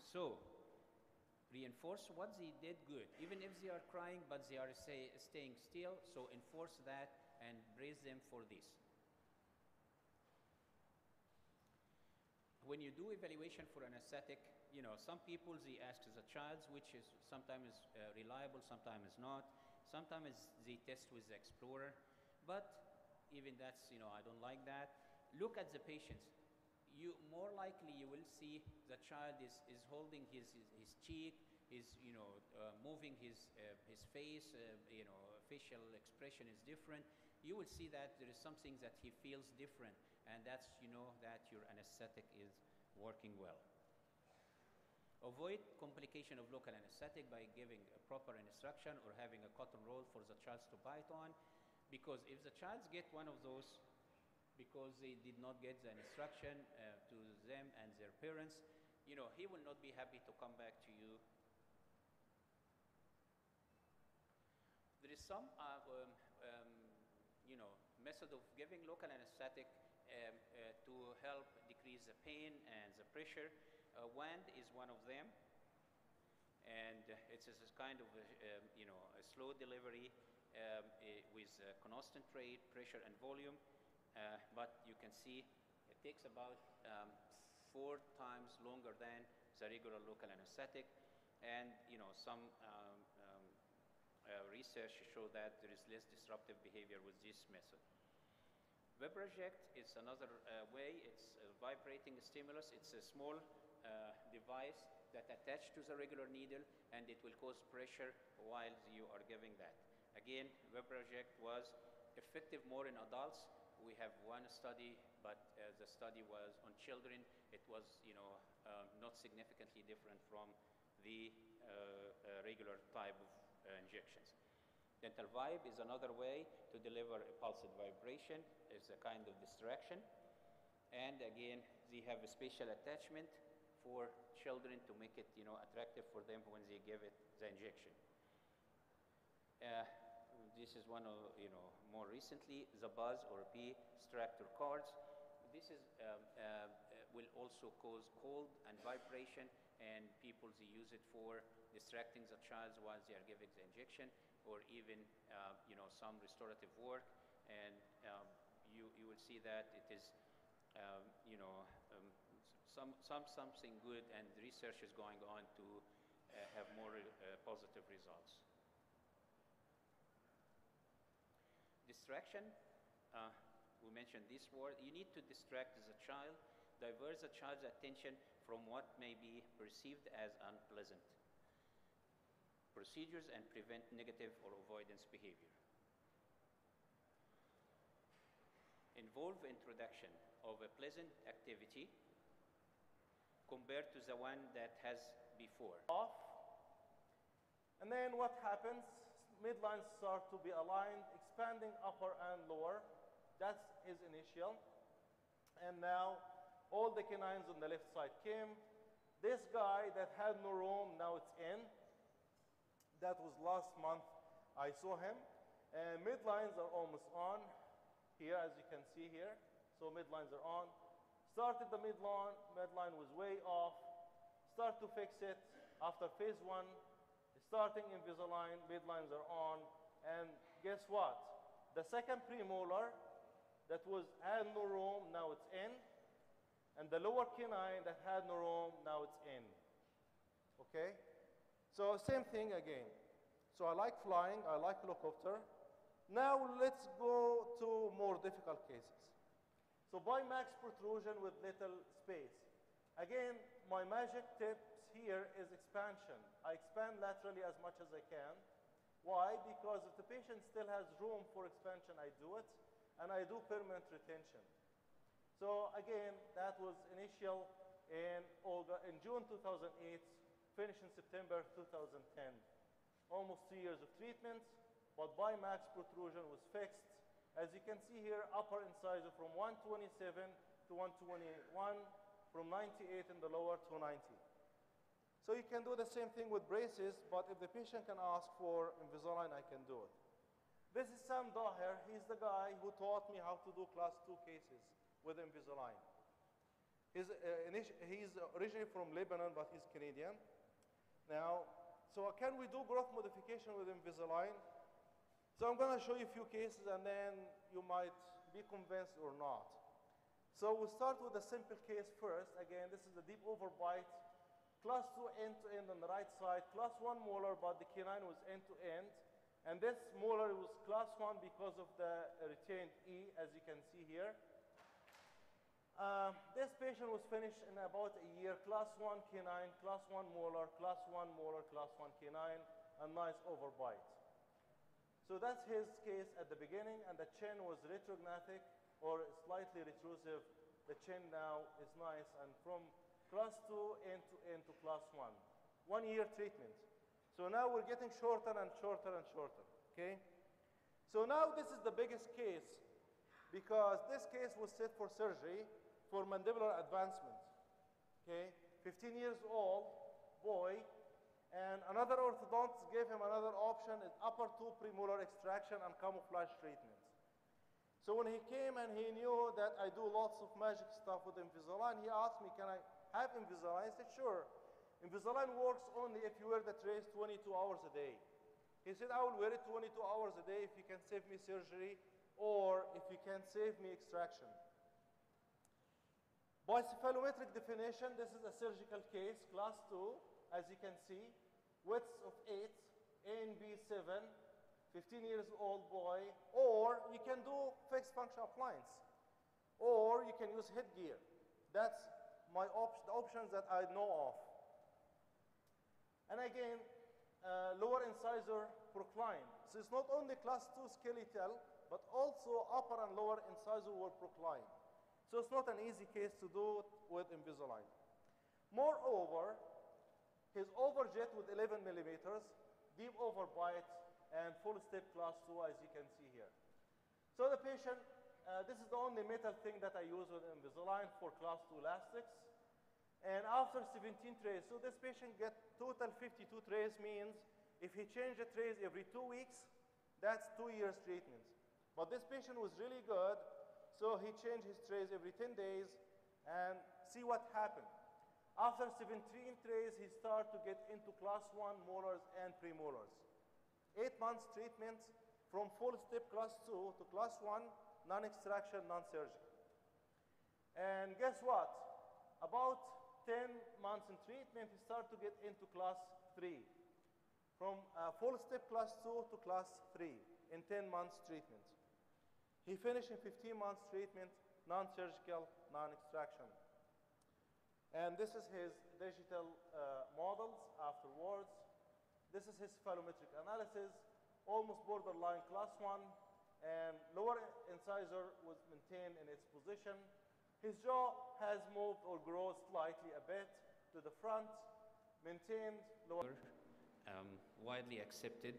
So, reinforce what they did good, even if they are crying, but they are staying still, so enforce that and praise them for this. When you do evaluation for an aesthetic, you know, some people, they ask the child, which is sometimes reliable, sometimes not. Sometimes they test with the Explorer, but even that's, you know, I don't like that. Look at the patients. More likely you will see the child is holding his cheek, is, you know, moving his face, you know, facial expression is different. You will see that there is something that he feels different, and that's, you know, that your anesthetic is working well. Avoid complication of local anesthetic by giving a proper instruction or having a cotton roll for the child to bite on, because if the child get one of those because they did not get the instruction to them and their parents, you know, he will not be happy to come back to you. There is some you know, method of giving local anesthetic to help decrease the pain and the pressure. WAND is one of them, and it's a kind of you know, a slow delivery with constant rate, pressure, and volume. But you can see it takes about 4 times longer than the regular local anesthetic, and, you know, some research show that there is less disruptive behavior with this method. Vibroject is another way. It's a vibrating stimulus. It's a small device that attaches to the regular needle, and it will cause pressure while you are giving that. Again, Vibroject was effective more in adults. We have one study, but the study was on children. It was, you know, not significantly different from the regular type of injections. Dental vibe is another way to deliver a pulsed vibration. It's a kind of distraction. And again, they have a special attachment for children to make it, you know, attractive for them when they give it the injection. This is one of, you know, more recently, the buzz or P-stractor cards. This is, will also cause cold and vibration, and people, they use it for distracting the child while they are giving the injection, or even, you know, some restorative work. And you will see that it is, you know, something good, and research is going on to have more positive results. Distraction, we mentioned this word. You need to distract the child, divert the child's attention from what may be perceived as unpleasant procedures and prevent negative or avoidance behavior. Involve introduction of a pleasant activity compared to the one that has before. Off. And then what happens? Midlines start to be aligned, expanding upper and lower. That's his initial. And now all the canines on the left side came. This guy that had no room, now it's in. That was last month I saw him. And midlines are almost on here, as you can see here. So midlines are on. Started the midline was way off. Start to fix it after phase 1. Starting Invisalign, midlines are on. And guess what? The second premolar that had no room, now it's in. And the lower canine that had no room, now it's in. Okay? So same thing again. So I like flying, I like helicopter. Now let's go to more difficult cases. So bimax protrusion with little space. Again, my magic tips here is expansion. I expand laterally as much as I can. Why? Because if the patient still has room for expansion, I do it, and I do permanent retention. So again, that was initial in June 2008, finished in September 2010. Almost 2 years of treatment, but bimax protrusion was fixed. As you can see here, upper incisor from 127 to 121, from 98 in the lower to 90. So you can do the same thing with braces, but if the patient can ask for Invisalign, I can do it. This is Sam Daher. He's the guy who taught me how to do class 2 cases with Invisalign. He's originally from Lebanon, but he's Canadian. Now, so can we do growth modification with Invisalign? So I'm going to show you a few cases, and then you might be convinced or not. So we'll start with a simple case first. Again, this is a deep overbite. Class 2 end-to-end on the right side. Class 1 molar, but the canine was end-to-end. And this molar was class 1 because of the retained E, as you can see here. This patient was finished in about a year. Class 1 canine, class 1 molar, class 1 molar, class 1 canine, and nice overbite. So that's his case at the beginning, and the chin was retrognathic or slightly retrusive. The chin now is nice, and from class 2 end to class 1. 1 year treatment. So now we're getting shorter and shorter and shorter, okay? So now this is the biggest case, because this case was set for surgery for mandibular advancement, okay? 15 years old, boy, and another orthodontist gave him another option, is upper 2 premolar extraction and camouflage treatment. So when he came and he knew that I do lots of magic stuff with Invisalign, he asked me, can I have Invisalign? I said, sure. Invisalign works only if you wear the trays 22 hours a day. He said, I will wear it 22 hours a day if you can save me surgery or if you can save me extraction. By cephalometric definition, this is a surgical case, class 2, as you can see, width of 8, A and B 7, 15 years old boy, or you can do fixed function appliance, or you can use headgear. That's the options that I know of. And again, lower incisor procline. So it's not only class 2 skeletal, but also upper and lower incisor were procline. So it's not an easy case to do with Invisalign. Moreover, his overjet with 11 millimeters, deep overbite, and full step class 2, as you can see here. So the patient, this is the only metal thing that I use with Invisalign for class 2 elastics. And after 17 trays, so this patient gets total 52 trays, means if he changed the trays every 2 weeks, that's 2 years treatment. But this patient was really good, so he changed his trays every 10 days and see what happened. After 17 trays, he started to get into class 1 molars and premolars. 8 months treatment from full step class 2 to class 1, non-extraction, non-surgical. And guess what? About 10 months in treatment, he started to get into class 3. From full step class 2 to class 3 in 10 months treatment. He finished in 15 months treatment, non-surgical, non-extraction. And this is his digital models afterwards. This is his cephalometric analysis, almost borderline class 1, and lower incisor was maintained in its position. His jaw has moved or grown slightly a bit to the front, maintained lower. Widely accepted,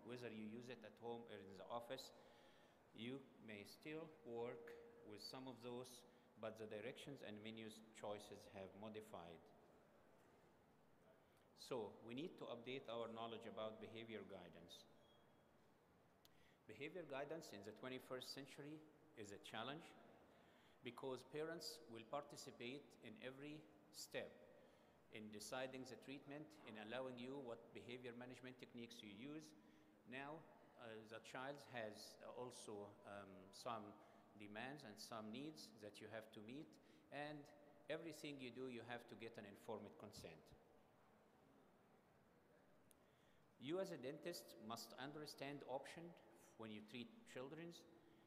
whether you use it at home or in the office, you may still work with some of those, but the directions and menus choices have modified. So we need to update our knowledge about behavior guidance. Behavior guidance in the 21st century is a challenge because parents will participate in every step in deciding the treatment, in allowing you what behavior management techniques you use. Now, the child has also some demands and some needs that you have to meet, and everything you do, you have to get an informed consent. You as a dentist must understand option when you treat children,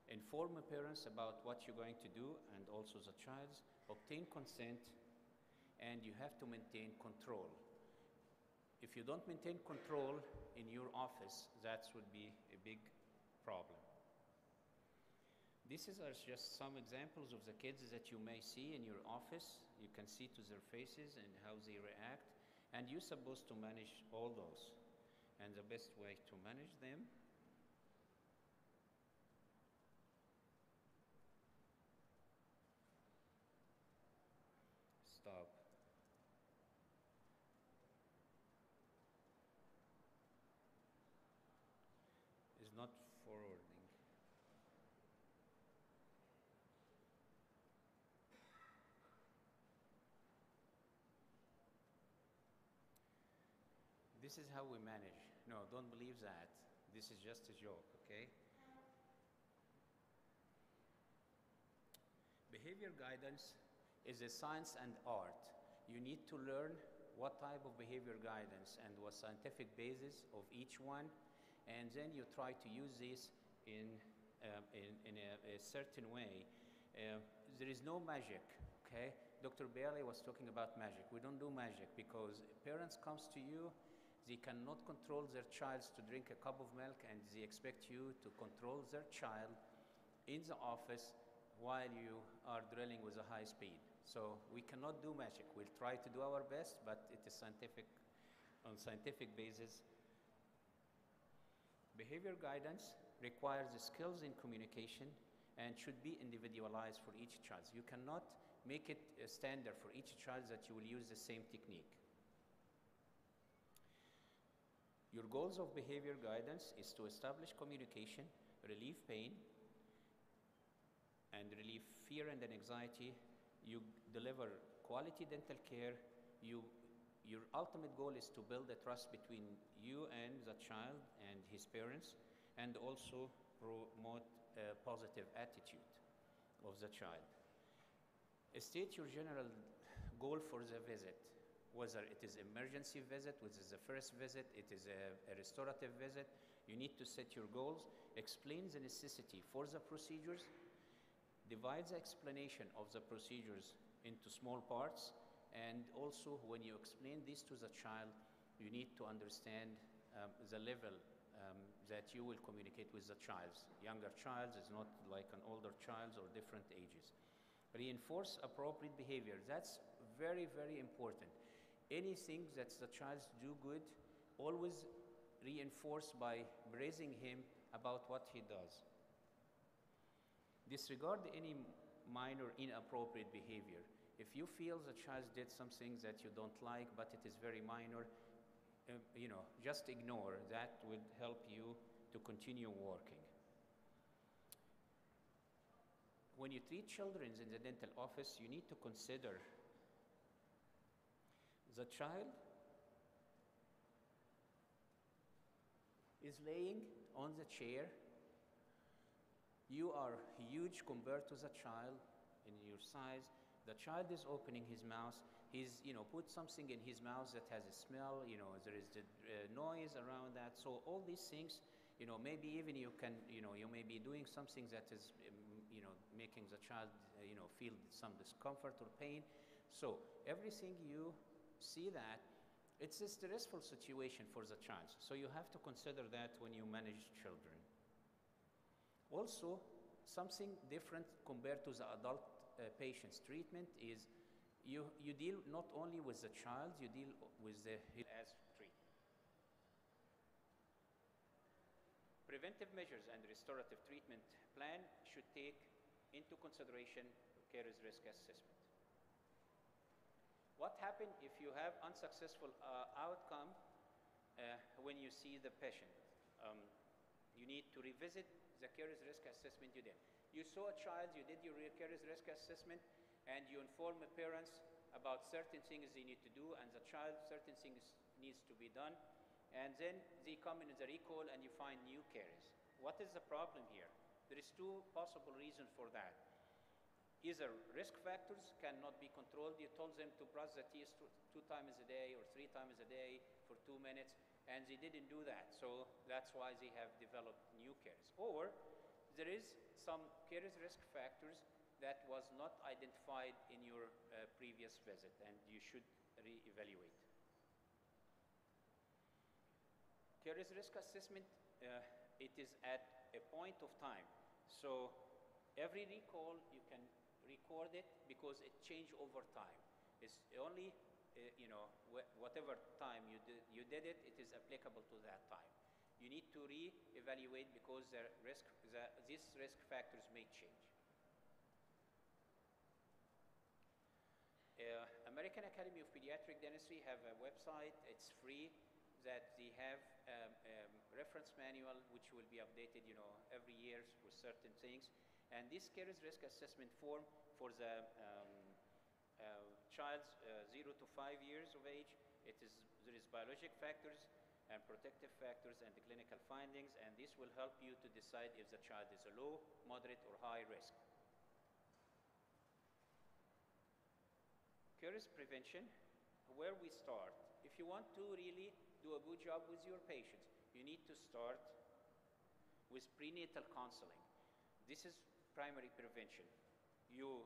inform parents about what you're going to do and also the child's, obtain consent, and you have to maintain control. If you don't maintain control in your office, that would be a big problem. These are just some examples of the kids that you may see in your office. You can see to their faces and how they react, and you're supposed to manage all those. And the best way to manage them stop. Is not forwarding. This is how we manage. No, don't believe that. This is just a joke, okay? Behavior guidance is a science and art. You need to learn what type of behavior guidance and what scientific basis of each one, and then you try to use this in a certain way. There is no magic, okay? Dr. Bailey was talking about magic. We don't do magic because parents comes to you, they cannot control their child to drink a cup of milk, and they expect you to control their child in the office while you are drilling with a high speed. So we cannot do magic. We'll try to do our best, but it is on scientific basis. Behavior guidance requires the skills in communication and should be individualized for each child. You cannot make it a standard for each child that you will use the same technique. Your goals of behavior guidance is to establish communication, relieve pain, and relieve fear and anxiety. You deliver quality dental care. Your ultimate goal is to build a trust between you and the child and his parents, and also promote a positive attitude of the child. State your general goal for the visit, whether it is emergency visit, which is the first visit, it is a restorative visit. You need to set your goals, explain the necessity for the procedures, divide the explanation of the procedures into small parts, and also when you explain this to the child, you need to understand the level that you will communicate with the child. Younger child is not like an older child or different ages. Reinforce appropriate behavior. That's very, very important. Anything that the child do good, always reinforce by praising him about what he does. Disregard any minor inappropriate behavior. If you feel the child did something that you don't like, but it is very minor, just ignore. That would help you to continue working. When you treat children in the dental office, you need to consider the child is laying on the chair. You are huge compared to the child in your size. The child is opening his mouth. He's, put something in his mouth that has a smell. There is the noise around that. So all these things, maybe even you may be doing something that is, making the child, feel some discomfort or pain. So everything you see that, it's a stressful situation for the child. So you have to consider that when you manage children. Also, something different compared to the adult patient's treatment is you deal not only with the child, you deal with the as treatment. Preventive measures and restorative treatment plan should take into consideration carer's risk assessment. What happens if you have unsuccessful outcome when you see the patient? You need to revisit the carer's risk assessment you did. You saw a child, you did your carer's risk assessment, and you inform the parents about certain things they need to do, and the child, certain things needs to be done, and then they come in the recall and you find new carers. What is the problem here? There is two possible reasons for that. Either risk factors cannot be controlled. You told them to brush their teeth 2 times a day or 3 times a day for 2 minutes, and they didn't do that. So that's why they have developed new caries. Or there is some caries risk factors that was not identified in your previous visit, and you should re-evaluate. Caries risk assessment, it is at a point of time. So every recall, you can record it because it changed over time. It's only, whatever time you did it, it is applicable to that time. You need to re-evaluate because these risk factors may change. American Academy of Pediatric Dentistry have a website. It's free that they have reference manual which will be updated, every year with certain things. And this carries risk assessment form for the child's 0 to 5 years of age. There is biologic factors and protective factors and the clinical findings, and this will help you to decide if the child is a low, moderate, or high risk. Caries prevention, where we start. If you want to really do a good job with your patients, you need to start with prenatal counseling. This is primary prevention. You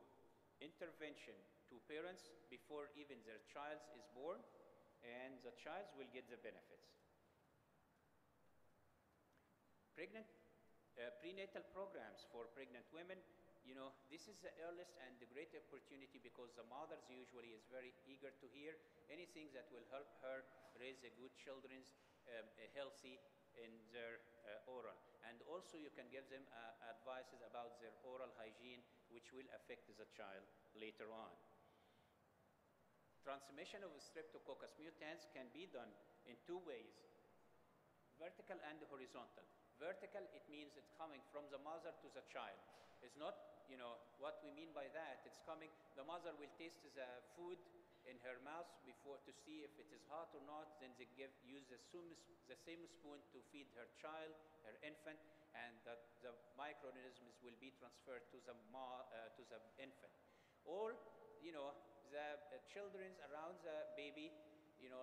intervention to parents before even their child is born, and the child will get the benefits. Prenatal programs for pregnant women, this is the earliest and the great opportunity because the mothers usually is very eager to hear anything that will help her raise a good children, healthy in their oral. And also you can give them advices about their oral hygiene, which will affect the child later on. Transmission of Streptococcus mutans can be done in 2 ways, vertical and horizontal. Vertical, it means it's coming from the mother to the child. It's not, what we mean by that. It's coming, the mother will taste the food in her mouth before to see if it is hot or not. Then they use the same spoon to feed her child, her infant, and the microorganisms will be transferred to the infant. Or, the children around the baby,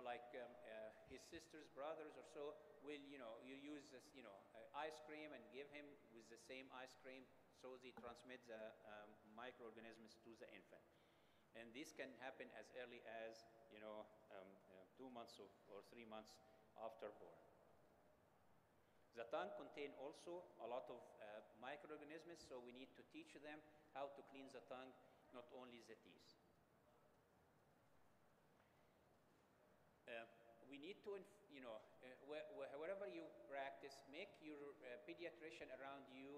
like his sisters, brothers, or so, will, you use this, ice cream and give him with the same ice cream, so they transmit the microorganisms to the infant. And this can happen as early as 2 months or 3 months after born. The tongue contains also a lot of microorganisms, so we need to teach them how to clean the tongue, not only the teeth. We need to, wherever you practice, make your pediatrician around you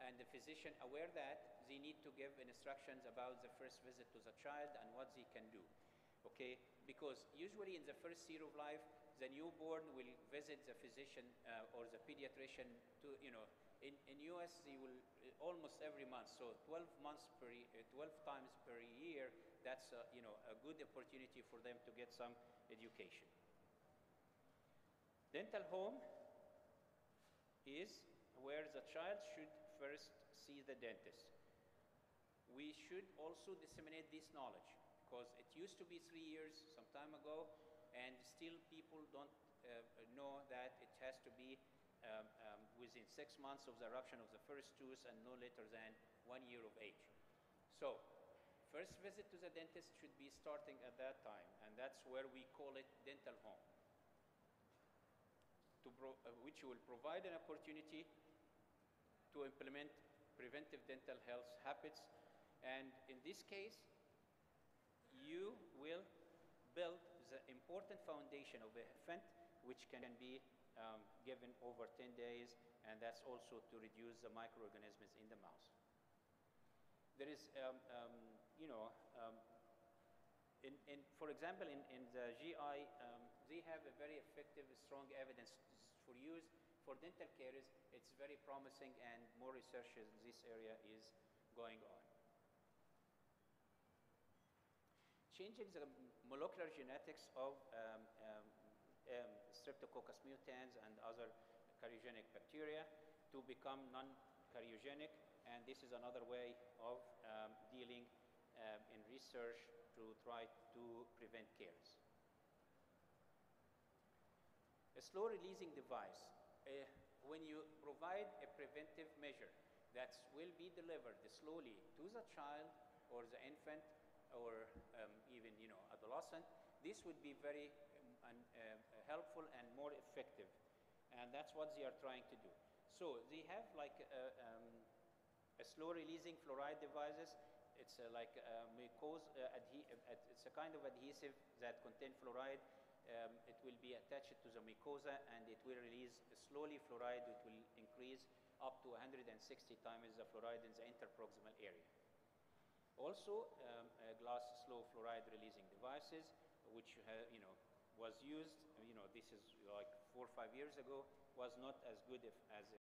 and the physician aware that they need to give instructions about the first visit to the child and what they can do, okay? Because usually in the first year of life, the newborn will visit the physician or the pediatrician to, in US, they will almost every month, so 12 times per year, that's a good opportunity for them to get some education. Dental home is where the child should first see the dentist. We should also disseminate this knowledge because it used to be 3 years some time ago, and still people don't know that it has to be within 6 months of the eruption of the first tooth and no later than 1 year of age. So, first visit to the dentist should be starting at that time, and that's where we call it dental home, which will provide an opportunity to implement preventive dental health habits. And in this case, you will build the important foundation of a vent which can be given over 10 days, and that's also to reduce the microorganisms in the mouth. There is, for example, in the GI, they have a very effective, strong evidence for use. For dental caries, it's very promising, and more research in this area is going on. Changing the molecular genetics of Streptococcus mutans and other cariogenic bacteria to become non-cariogenic, and this is another way of dealing in research to try to prevent caries. A slow-releasing device. When you provide a preventive measure that will be delivered slowly to the child or the infant or even adolescent, this would be very helpful and more effective, and that's what they are trying to do. So they have like a slow-releasing fluoride devices. It's like it's a kind of adhesive that contains fluoride. It will be attached to the mucosa, and it will release slowly fluoride. It will increase up to 160 times the fluoride in the interproximal area. Also, glass slow fluoride releasing devices, which was used, this is like 4 or 5 years ago, was not as good as